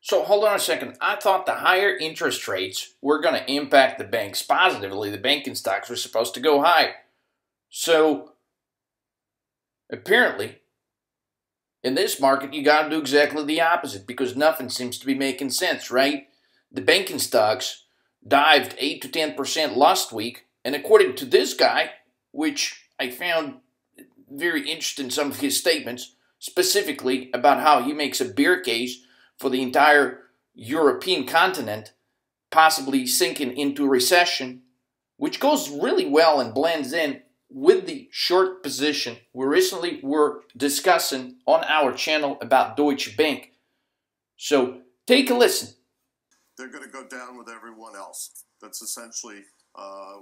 So hold on a second. I thought the higher interest rates were going to impact the banks positively. The banking stocks were supposed to go higher. So apparently, in this market, you got to do exactly the opposite because nothing seems to be making sense, right? The banking stocks dived 8 to 10% last week, and according to this guy, which I found very interesting, some of his statements, specifically about how he makes a bear case for the entire European continent possibly sinking into recession, which goes really well and blends in with the short position we recently were discussing on our channel about Deutsche Bank. So take a listen. They're going to go down with everyone else. That's essentially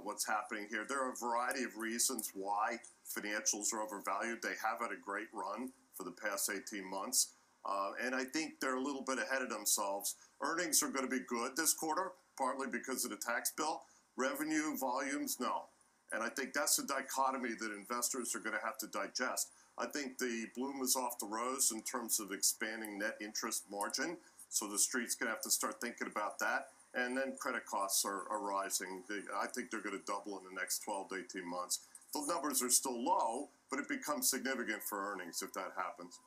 what's happening here. There are a variety of reasons why financials are overvalued. They have had a great run for the past 18 months. And I think they're a little bit ahead of themselves. Earnings are going to be good this quarter, partly because of the tax bill. Revenue, volumes, no. And I think that's a dichotomy that investors are going to have to digest. I think the bloom is off the rose in terms of expanding net interest margin. So the street's going to have to start thinking about that. And then credit costs are rising. I think they're going to double in the next 12 to 18 months. The numbers are still low, but it becomes significant for earnings if that happens.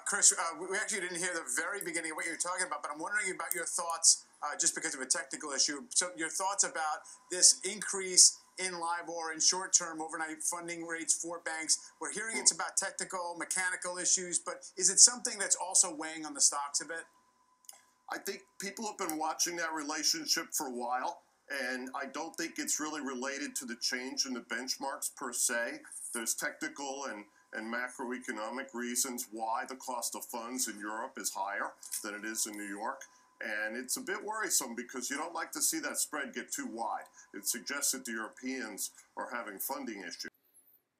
Chris, we actually didn't hear the very beginning of what you were talking about, but I'm wondering about your thoughts, just because of a technical issue. So your thoughts about this increase in LIBOR and short-term overnight funding rates for banks. We're hearing it's about technical, mechanical issues, but is it something that's also weighing on the stocks a bit? I think people have been watching that relationship for a while, and I don't think it's really related to the change in the benchmarks per se. There's technical and macroeconomic reasons why the cost of funds in Europe is higher than it is in New York. And it's a bit worrisome because you don't like to see that spread get too wide. It suggests that the Europeans are having funding issues.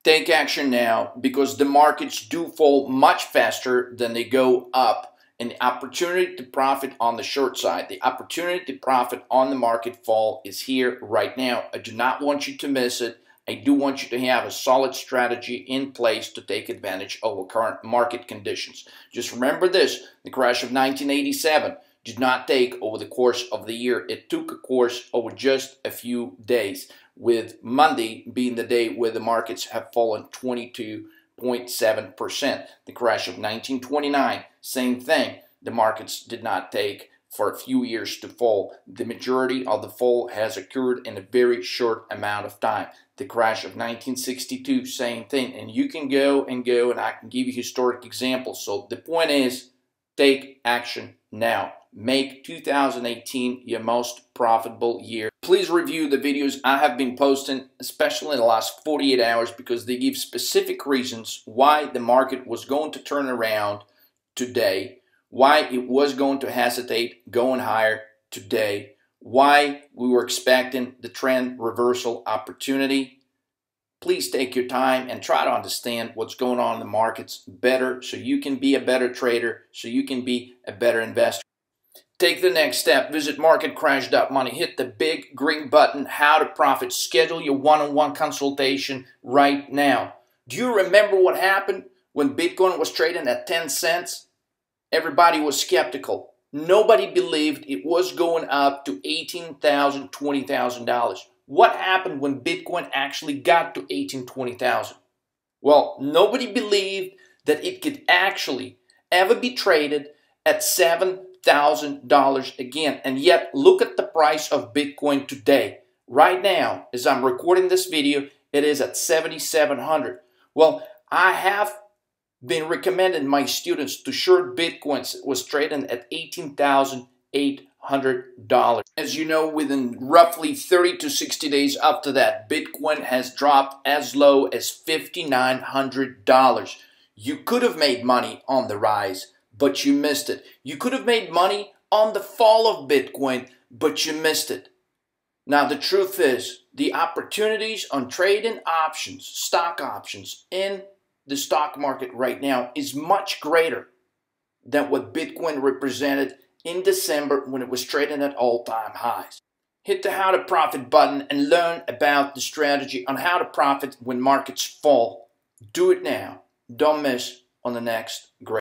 Take action now because the markets do fall much faster than they go up. And the opportunity to profit on the short side, the opportunity to profit on the market fall is here right now. I do not want you to miss it. I do want you to have a solid strategy in place to take advantage of current market conditions. Just remember this, the crash of 1987 did not take over the course of the year. It took a course over just a few days, with Monday being the day where the markets have fallen 22.7%. The crash of 1929, same thing. The markets did not take for a few years to fall. The majority of the fall has occurred in a very short amount of time. The crash of 1962, same thing. And you can go, and I can give you historic examples. So the point is, take action now. Make 2018 your most profitable year. Please review the videos I have been posting, especially in the last 48 hours, because they give specific reasons why the market was going to turn around today, why it was going to hesitate going higher today, why we were expecting the trend reversal opportunity. Please take your time and try to understand what's going on in the markets better so you can be a better trader, so you can be a better investor. Take the next step. Visit marketcrash.money. Hit the big green button, How to Profit. Schedule your one-on-one consultation right now. Do you remember what happened when Bitcoin was trading at 10 cents? Everybody was skeptical. Nobody believed it was going up to $18,000, $20,000. What happened when Bitcoin actually got to $18,000, $20,000? Well, nobody believed that it could actually ever be traded at $7,000 again. And yet, look at the price of Bitcoin today. Right now, as I'm recording this video, it is at $7,700. Well, I have been recommending my students to short Bitcoins. It was trading at $18,800. As you know, within roughly 30 to 60 days after that, Bitcoin has dropped as low as $5,900. You could have made money on the rise, but you missed it. You could have made money on the fall of Bitcoin, but you missed it. Now, the truth is, the opportunities on trading options, stock options in the stock market right now is much greater than what Bitcoin represented in December when it was trading at all-time highs. Hit the How to Profit button and learn about the strategy on how to profit when markets fall. Do it now. Don't miss on the next great